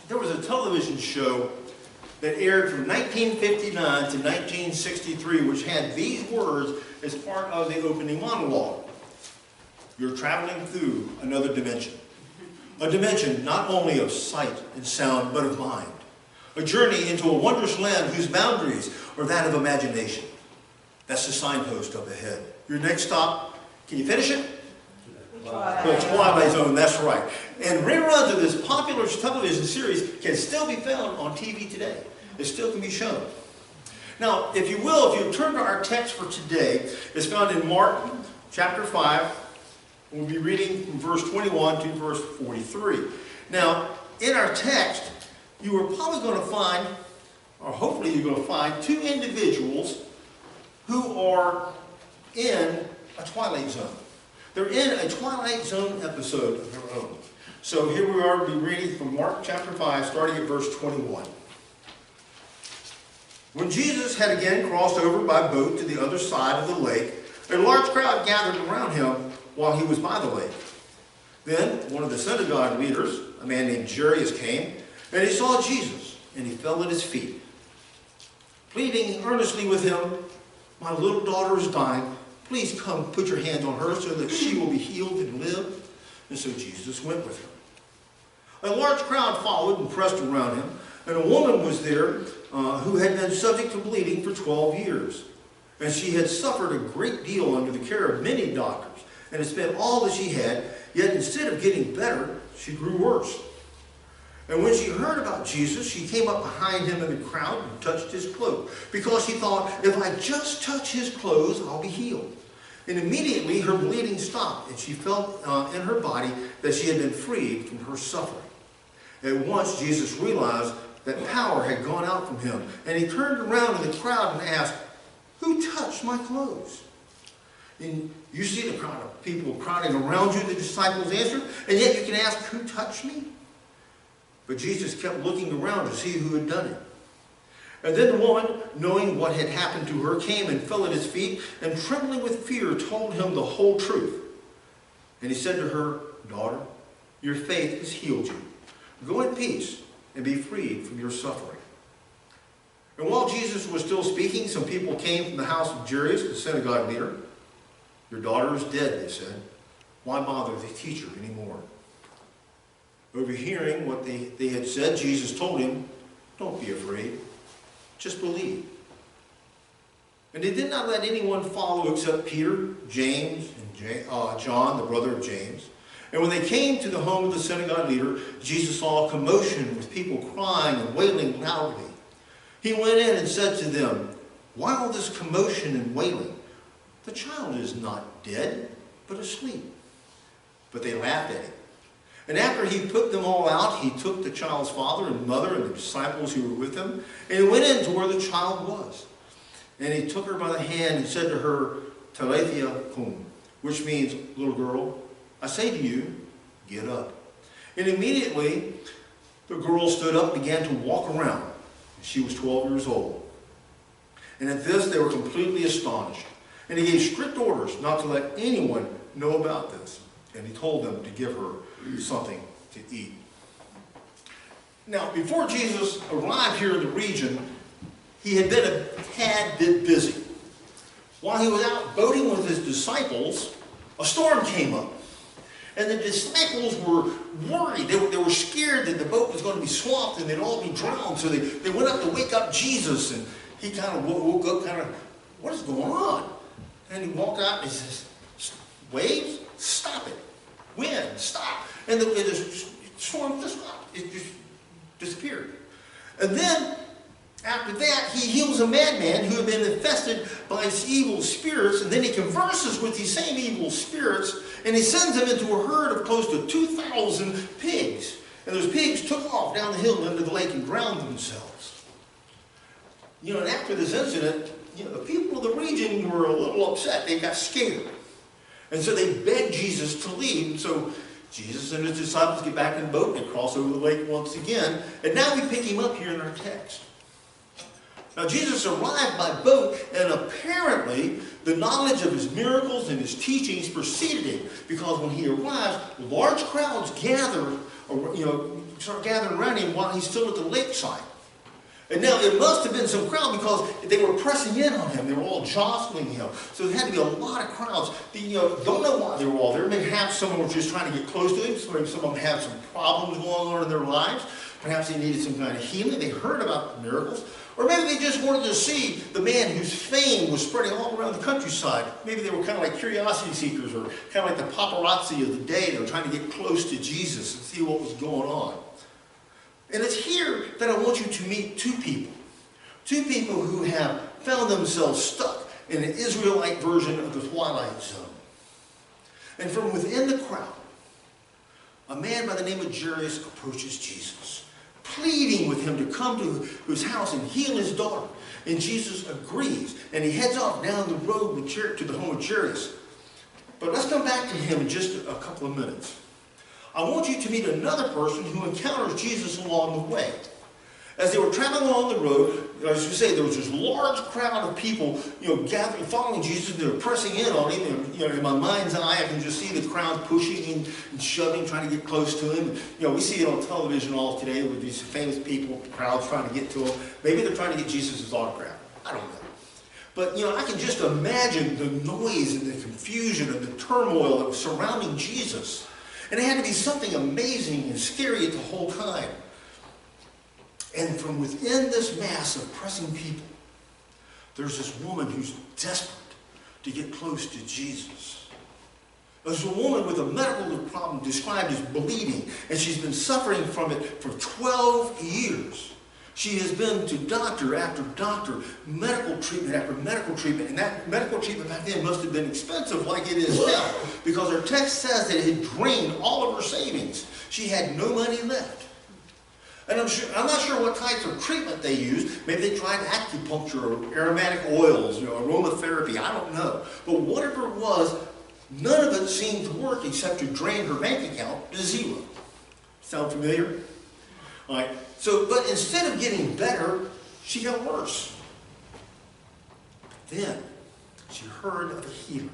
There was a television show that aired from 1959 to 1963, which had these words as part of the opening monologue. You're traveling through another dimension. A dimension not only of sight and sound, but of mind. A journey into a wondrous land whose boundaries are that of imagination. That's the signpost up ahead. Your next stop, can you finish it? The Twilight Zone, that's right. And reruns of this popular television series can still be found on TV today. It still can be shown. Now, if you will, if you turn to our text for today, it's found in Mark chapter 5. We'll be reading from verse 21 to verse 43. Now, in our text, you are probably going to find, or hopefully you're going to find, two individuals who are in a Twilight Zone. They're in a Twilight Zone episode of their own. So here we are, we'll be reading from Mark chapter 5, starting at verse 21. When Jesus had again crossed over by boat to the other side of the lake, a large crowd gathered around him while he was by the lake. Then one of the synagogue leaders, a man named Jairus, came, and he saw Jesus, and he fell at his feet, pleading earnestly with him, "My little daughter is dying. Please come put your hands on her so that she will be healed and live." And so Jesus went with her. A large crowd followed and pressed around him, and a woman was there who had been subject to bleeding for 12 years. And she had suffered a great deal under the care of many doctors, and had spent all that she had, yet instead of getting better, she grew worse. And when she heard about Jesus, she came up behind him in the crowd and touched his cloak, because she thought, if I just touch his clothes, I'll be healed. And immediately her bleeding stopped, and she felt in her body that she had been freed from her suffering. At once Jesus realized that power had gone out from him, and he turned around in the crowd and asked, "Who touched my clothes?" And you see the crowd of people crowding around you, the disciples answered, and yet you can ask, "Who touched me?" But Jesus kept looking around to see who had done it. And then the woman, knowing what had happened to her, came and fell at his feet, and trembling with fear told him the whole truth. And he said to her, "Daughter, your faith has healed you. Go in peace and be freed from your suffering." And while Jesus was still speaking, some people came from the house of Jairus, the synagogue leader. "Your daughter is dead," they said. "Why bother the teacher anymore?" Overhearing what they had said, Jesus told him, "Don't be afraid. Just believe." And he did not let anyone follow except Peter, James, and John, the brother of James. And when they came to the home of the synagogue leader, Jesus saw a commotion with people crying and wailing loudly. He went in and said to them, "Why all this commotion and wailing? The child is not dead, but asleep." But they laughed at him. And after he put them all out, he took the child's father and mother and the disciples who were with him, and he went in to where the child was. And he took her by the hand and said to her, "Talitha cum," which means, "Little girl, I say to you, get up." And immediately the girl stood up and began to walk around. She was 12 years old. And at this they were completely astonished. And he gave strict orders not to let anyone know about this. And he told them to give her something to eat. Now, before Jesus arrived here in the region, he had been a tad bit busy. While he was out boating with his disciples, a storm came up. And the disciples were worried. They were scared that the boat was going to be swamped and they'd all be drowned. So they went up to wake up Jesus, and he kind of woke up, what is going on? And he walked out and he says, "Waves, stop it. Wind, stop." And the storm just stopped. It just disappeared. And then, after that, he heals a madman who had been infested by his evil spirits, and then he converses with these same evil spirits, and he sends them into a herd of close to 2,000 pigs. And those pigs took off down the hill into the lake and drowned themselves. And after this incident, the people of the region were a little upset. They got scared. And so they begged Jesus to leave. And so Jesus and his disciples get back in the boat and cross over the lake once again. And now we pick him up here in our text. Now Jesus arrived by boat, and apparently The knowledge of his miracles and his teachings preceded him, because when he arrives, large crowds start gathering around him while he's still at the lakeside. And now it must have been some crowd, because they were pressing in on him. They were all jostling him. So there had to be a lot of crowds. Don't know why they were all there. Perhaps some of them were just trying to get close to him. Some of them had some problems going on in their lives. Perhaps they needed some kind of healing. They heard about the miracles. Or maybe they just wanted to see the man whose fame was spreading all around the countryside. Maybe they were kind of like curiosity seekers, or kind of like the paparazzi of the day. They were trying to get close to Jesus and see what was going on. And it's here that I want you to meet two people. Two people who have found themselves stuck in an Israelite version of the Twilight Zone. And from within the crowd, a man by the name of Jairus approaches Jesus, pleading with him to come to his house and heal his daughter. And Jesus agrees, and he heads off down the road to the home of Jairus. But let's come back to him in just a couple of minutes. I want you to meet another person who encounters Jesus along the way. As they were traveling along the road, as we say, there was this large crowd of people, gathering, following Jesus. They were pressing in on him. And, in my mind's eye, I can just see the crowd pushing and shoving, trying to get close to him. We see it on television all today with these famous people, crowds trying to get to him. Maybe they're trying to get Jesus' autograph. I don't know. But, I can just imagine the noise and the confusion and the turmoil that was surrounding Jesus. And it had to be something amazing and scary at the whole time. And from within this mass of pressing people, there's this woman who's desperate to get close to Jesus. There's a woman with a medical problem described as bleeding, and she's been suffering from it for 12 years. She has been to doctor after doctor, medical treatment after medical treatment, and that medical treatment back then must have been expensive like it is now, because her text says that it had drained all of her savings. She had no money left. And I'm not sure what types of treatment they used. Maybe they tried acupuncture or aromatic oils, aromatherapy. I don't know. But whatever it was, none of it seemed to work except to drain her bank account to zero. Sound familiar? All right. But instead of getting better, she got worse. Then she heard of a healer.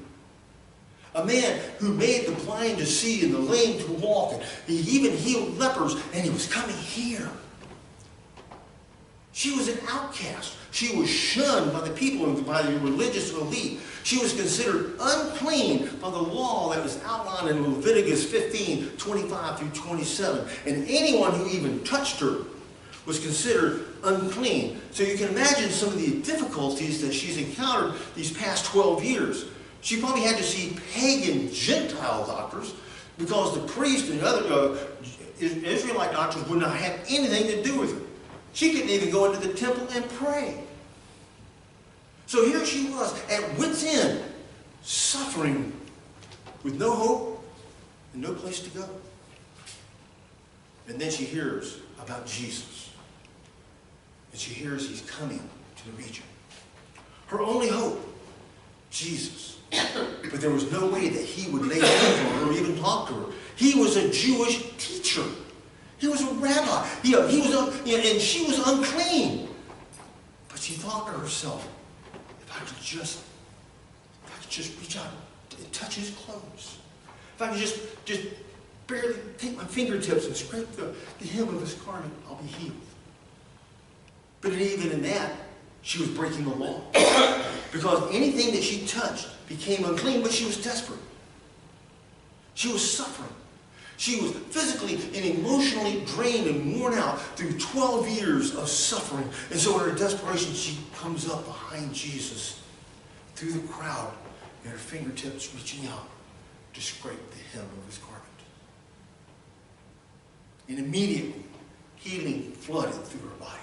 A man who made the blind to see and the lame to walk. And he even healed lepers, and he was coming here. She was an outcast. She was shunned by the people and by the religious elite. She was considered unclean by the law that was outlined in Leviticus 15, 25 through 27. And anyone who even touched her was considered unclean. So you can imagine some of the difficulties that she's encountered these past 12 years. She probably had to see pagan Gentile doctors, because the priests and other Israelite doctors would not have anything to do with her. She couldn't even go into the temple and pray. So here she was at wit's end, suffering with no hope and no place to go. And then she hears about Jesus. And she hears he's coming to the region. Her only hope, Jesus. But there was no way that he would lay hands on her or even talk to her. He was a Jewish teacher. He was a rabbi. And she was unclean. But she thought to herself, if I could just reach out and touch his clothes. If I could just barely take my fingertips and scrape the hem of his garment, I'll be healed. But even in that, she was breaking the law. Because anything that she touched became unclean, but she was desperate. She was suffering. She was physically and emotionally drained and worn out through 12 years of suffering. And so in her desperation, she comes up behind Jesus through the crowd, and her fingertips reaching out to scrape the hem of his garment. And immediately, healing flooded through her body.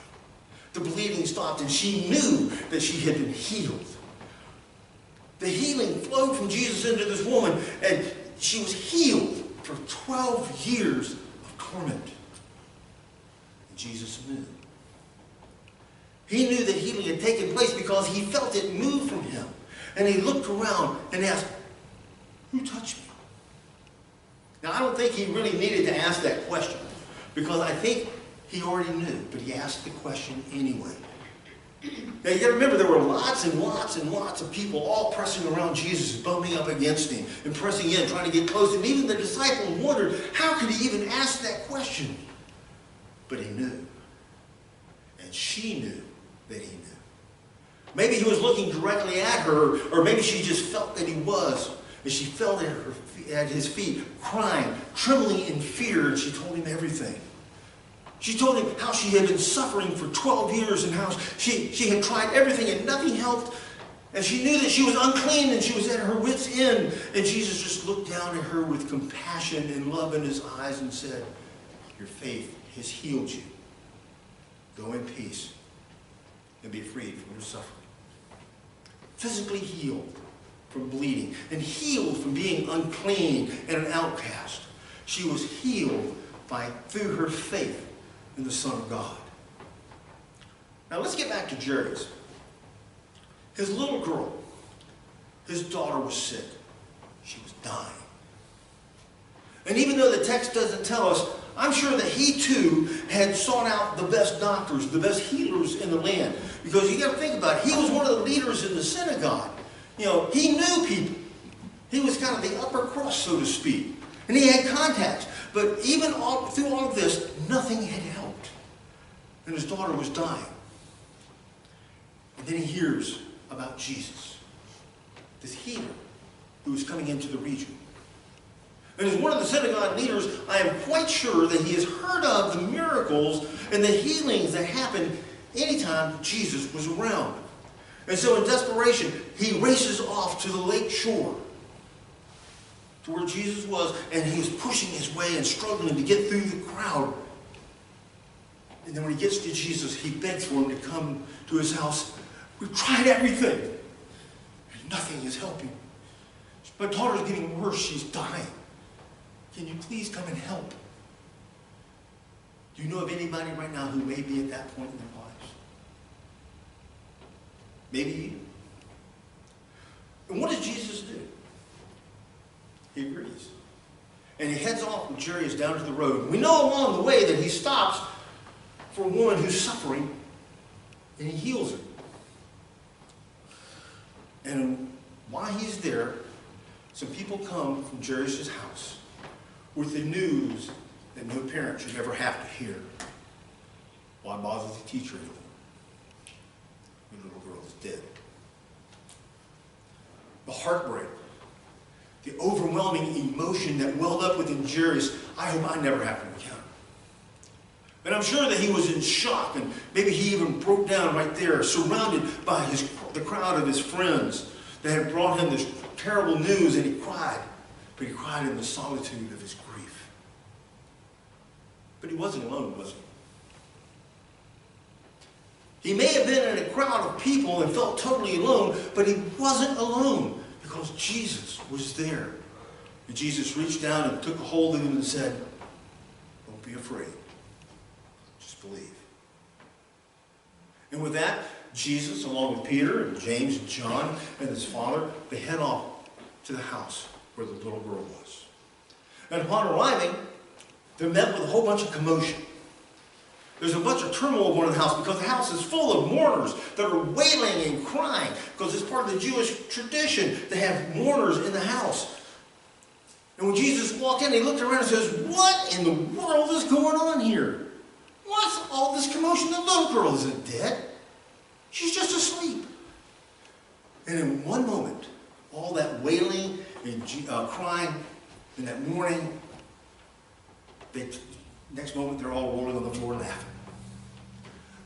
The bleeding stopped, and she knew that she had been healed. The healing flowed from Jesus into this woman, and she was healed for 12 years of torment. And Jesus knew. He knew that healing had taken place because he felt it move from him. And he looked around and asked, who touched me? Now, I don't think he really needed to ask that question, because I think he already knew, but he asked the question anyway. Now you got to remember, there were lots and lots and lots of people all pressing around Jesus, bumping up against him, and pressing in, trying to get close. And even the disciples wondered, how could he even ask that question? But he knew. And she knew that he knew. Maybe he was looking directly at her, or maybe she just felt that he was. And she fell at his feet, crying, trembling in fear, and she told him everything. She told him how she had been suffering for 12 years and how she had tried everything and nothing helped. And she knew that she was unclean and she was at her wit's end. And Jesus just looked down at her with compassion and love in his eyes and said, your faith has healed you. Go in peace and be freed from your suffering. Physically healed from bleeding and healed from being unclean and an outcast. She was healed through her faith in the Son of God. Now let's get back to Jairus. His little girl, his daughter was sick. She was dying. And even though the text doesn't tell us, I'm sure that he too had sought out the best doctors, the best healers in the land. Because you got to think about it, he was one of the leaders in the synagogue. You know, he knew people. He was kind of the upper crust, so to speak. And he had contacts. But even through all of this, nothing had helped. And his daughter was dying. And then he hears about Jesus, this healer who was coming into the region. And as one of the synagogue leaders, I am quite sure that he has heard of the miracles and the healings that happened anytime Jesus was around. And so in desperation, he races off to the lake shore, to where Jesus was, and he was pushing his way and struggling to get through the crowd. And then when he gets to Jesus, he begs for him to come to his house. We've tried everything, and nothing is helping. My daughter's getting worse. She's dying. Can you please come and help? Do you know of anybody right now who may be at that point in their lives? Maybe you. And what does Jesus do? He agrees. And he heads off with Jairus down to the road. We know along the way that he stops for a woman who's suffering, and he heals her. And while he's there, some people come from Jairus' house with the news that no parent should ever have to hear. Why bother to teach her anymore? The little girl is dead. The heartbreak, the overwhelming emotion that welled up within Jairus, I hope I never have to encounter. And I'm sure that he was in shock, and maybe he even broke down right there, surrounded by the crowd of his friends that had brought him this terrible news, and he cried. But he cried in the solitude of his grief. But he wasn't alone, was he? He may have been in a crowd of people and felt totally alone, but he wasn't alone because Jesus was there. And Jesus reached down and took a hold of him and said, don't be afraid. Just believe. And with that, Jesus, along with Peter and James and John and his father, they head off to the house where the little girl was. And upon arriving, they're met with a whole bunch of commotion. There's a bunch of turmoil going in the house because the house is full of mourners that are wailing and crying because it's part of the Jewish tradition to have mourners in the house. And when Jesus walked in, he looked around and says, what in the world is going on here? What's all this commotion? The little girl isn't dead. She's just asleep. And in one moment, all that wailing and crying and that mourning, next moment they're all rolling on the floor laughing.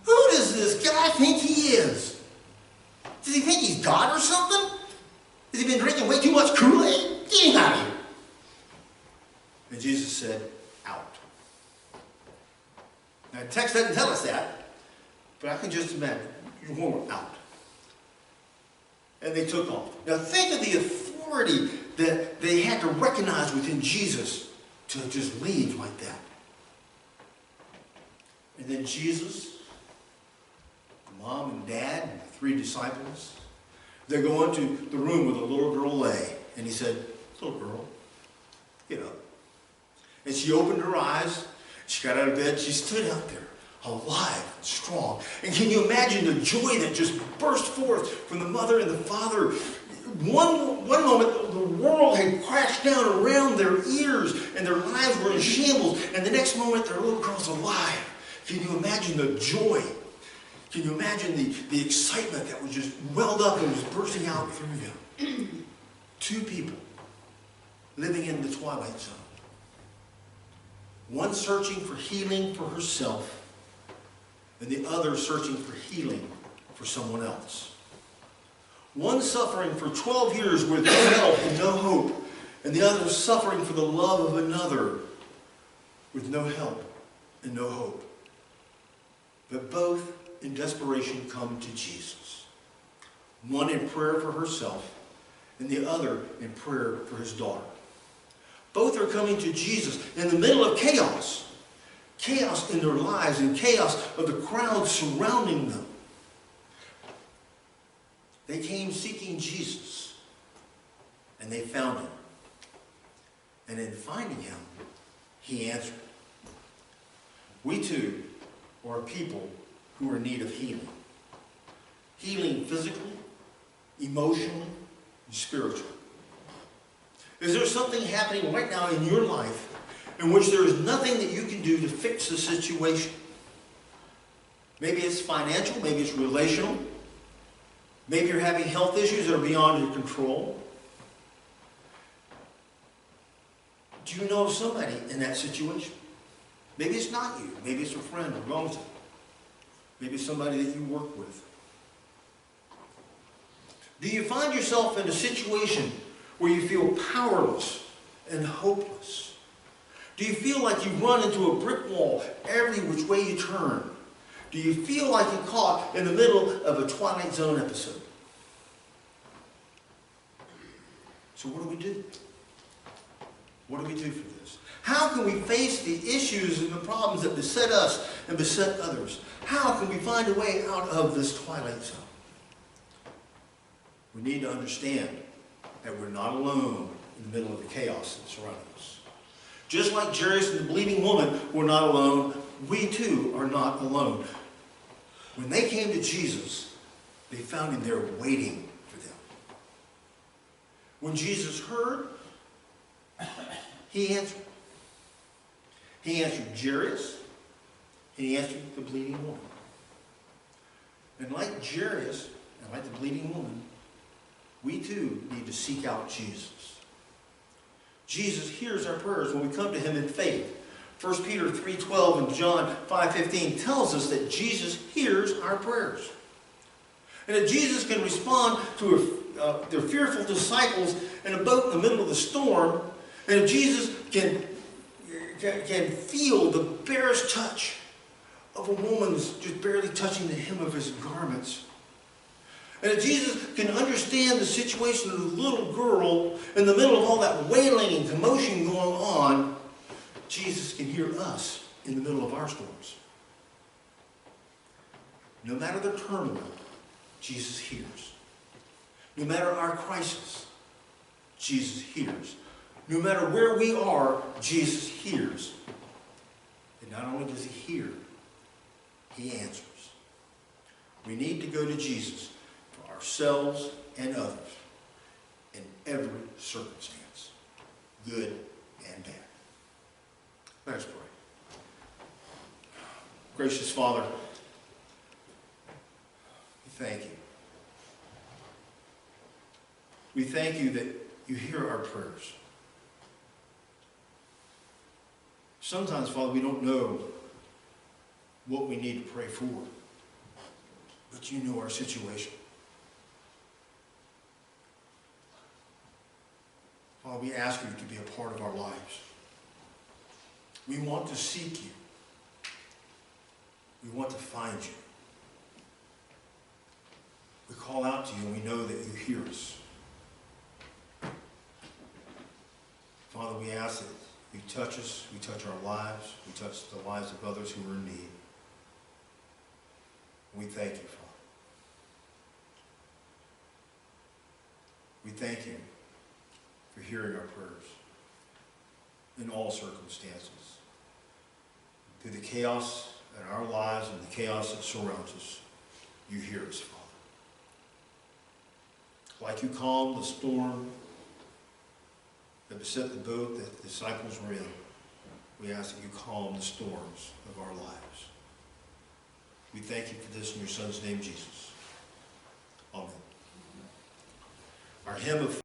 Who does this guy think he is? Does he think he's God or something? Has he been drinking way too much Kool-Aid? Get him out of here. And Jesus said, out. Now the text doesn't tell us that, but I can just imagine. You're going out. And they took off. Now think of the authority that they had to recognize within Jesus to just leave like that. And then Jesus, mom and dad, and the 3 disciples, they go into the room where the little girl lay. And he said, little girl, get up. And she opened her eyes. She got out of bed. She stood out there, alive, strong. And can you imagine the joy that just burst forth from the mother and the father? One moment, the world had crashed down around their ears and their lives were in shambles. And the next moment, their little girl's alive. Can you imagine the joy? Can you imagine the excitement that was just welled up and was bursting out through them? Two people living in the twilight zone. One searching for healing for herself, and the other searching for healing for someone else. One suffering for 12 years with no help and no hope, and the other suffering for the love of another with no help and no hope. But both in desperation come to Jesus. One in prayer for herself, and the other in prayer for his daughter. Both are coming to Jesus in the middle of chaos. Chaos in their lives and chaos of the crowd surrounding them. They came seeking Jesus, and they found him. And in finding him, he answered. We too are people who are in need of healing. Healing physically, emotionally, and spiritually. Is there something happening right now in your life in which there is nothing that you can do to fix the situation? Maybe it's financial, maybe it's relational. Maybe you're having health issues that are beyond your control. Do you know somebody in that situation? Maybe it's not you. Maybe it's a friend or relative. Maybe it's somebody that you work with. Do you find yourself in a situation where you feel powerless and hopeless? Do you feel like you run into a brick wall every which way you turn? Do you feel like you're caught in the middle of a Twilight Zone episode? So what do we do? What do we do for this? How can we face the issues and the problems that beset us and beset others? How can we find a way out of this Twilight Zone? We need to understand that we're not alone in the middle of the chaos that surrounds us. Just like Jairus and the bleeding woman were not alone, we too are not alone. When they came to Jesus, they found him there waiting for them. When Jesus heard, he answered. He answered Jairus, and he answered the bleeding woman. And like Jairus, and like the bleeding woman, we too need to seek out Jesus. Jesus hears our prayers when we come to him in faith. 1 Peter 3:12 and John 5:15 tells us that Jesus hears our prayers. And that Jesus can respond to their fearful disciples in a boat in the middle of the storm. And if Jesus can feel the barest touch of a woman's just barely touching the hem of his garments. And if Jesus can understand the situation of the little girl in the middle of all that wailing and commotion going on, Jesus can hear us in the middle of our storms. No matter the turmoil, Jesus hears. No matter our crisis, Jesus hears. No matter where we are, Jesus hears. And not only does he hear, he answers. We need to go to Jesus for ourselves and others in every circumstance, good and bad. Let us pray. Gracious Father, we thank you. We thank you that you hear our prayers. Sometimes, Father, we don't know what we need to pray for, but you know our situation. Father, we ask you to be a part of our lives. We want to seek you. We want to find you. We call out to you and we know that you hear us. Father, we ask that you touch us, we touch our lives, we touch the lives of others who are in need. We thank you, Father. We thank you for hearing our prayers in all circumstances. Through the chaos in our lives and the chaos that surrounds us, you hear us, Father. Like you calmed the storm that beset the boat that the disciples were in, we ask that you calm the storms of our lives. We thank you for this in your Son's name, Jesus. Amen. Our hymn of